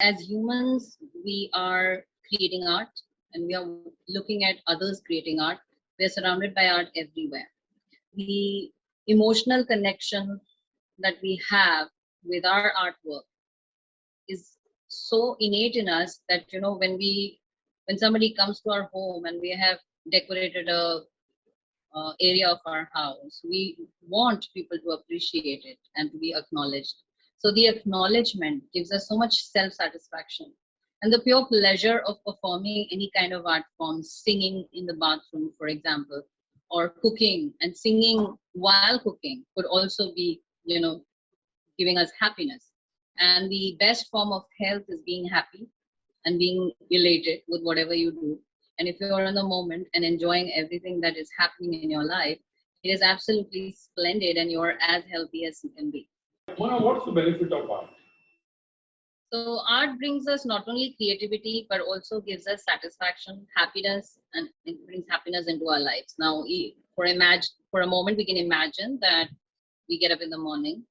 as humans, we are creating art and we are looking at others creating art. We are surrounded by art everywhere. The emotional connection that we have with our artwork is so innate in us that, you know, when somebody comes to our home and we have decorated a area of our house, we want people to appreciate it and to be acknowledged. So the acknowledgement gives us so much self satisfaction. And the pure pleasure of performing any kind of art form, singing in the bathroom, for example, or cooking and singing while cooking could also be, you know, giving us happiness. And the best form of health is being happy and being elated with whatever you do. And if you're in the moment and enjoying everything that is happening in your life, it is absolutely splendid and you're as healthy as you can be. Mona, what's the benefit of art? So art brings us not only creativity, but also gives us satisfaction, happiness, and it brings happiness into our lives. Now, for a moment, we can imagine that we get up in the morning,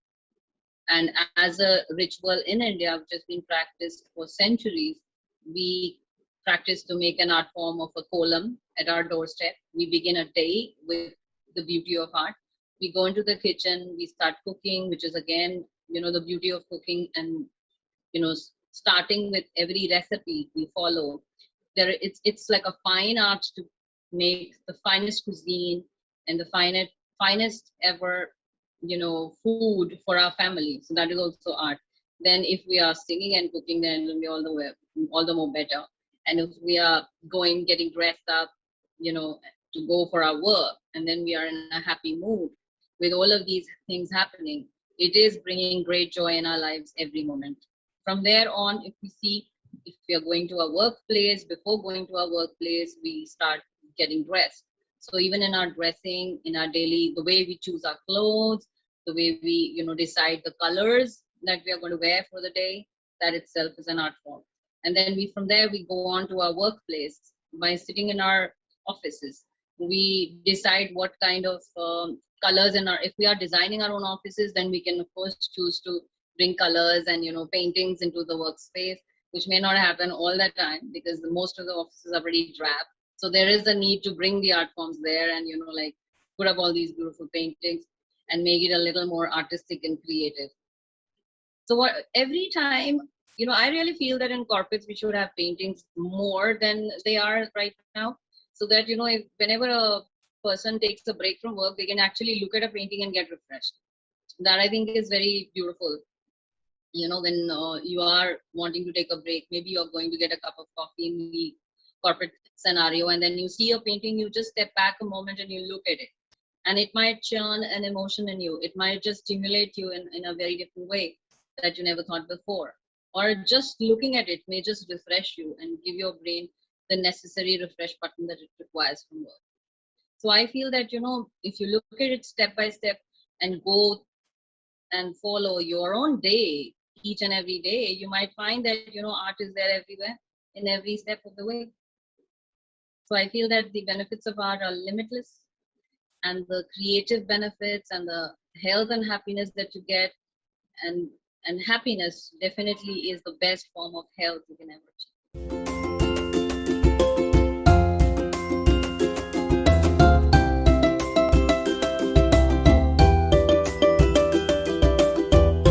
and as a ritual in India, which has been practiced for centuries, we practice to make an art form of a kolam at our doorstep. We begin a day with the beauty of art. We go into the kitchen, we start cooking, which is again, you know, the beauty of cooking, and you know, starting with every recipe we follow. It's like a fine art to make the finest cuisine and the finest ever, you know, food for our family. So that is also art. Then if we are singing and cooking, then it'll be all the more better. And if we are getting dressed up, you know, to go for our work, and then we are in a happy mood with all of these things happening, it is bringing great joy in our lives every moment. From there on, if we are going to a workplace, before going to our workplace, we start getting dressed. So even in our dressing, in our daily, the way we choose our clothes, the way we, you know, decide the colors that we are going to wear for the day, that itself is an art form. And then from there, we go on to our workplace. By sitting in our offices, we decide what kind of colors if we are designing our own offices, then we can of course choose to bring colors and, you know, paintings into the workspace, which may not happen all the time because most of the offices are pretty drab. So there is a need to bring the art forms there and, you know, like put up all these beautiful paintings and make it a little more artistic and creative. So every time, you know, I really feel that in corporates we should have paintings more than they are right now, so that, you know, if whenever a person takes a break from work, they can actually look at a painting and get refreshed. That I think is very beautiful. You know, when you are wanting to take a break, maybe you're going to get a cup of coffee in the corporate scenario, and then you see a painting, you just step back a moment and you look at it, and it might churn an emotion in you. It might just stimulate you in a very different way that you never thought before. Or just looking at it may just refresh you and give your brain the necessary refresh button that it requires from work. So I feel that, you know, if you look at it step by step and go and follow your own day, each and every day, you might find that, you know, art is there everywhere in every step of the way. So I feel that the benefits of art are limitless, and the creative benefits and the health and happiness that you get, and happiness definitely is the best form of health you can ever achieve.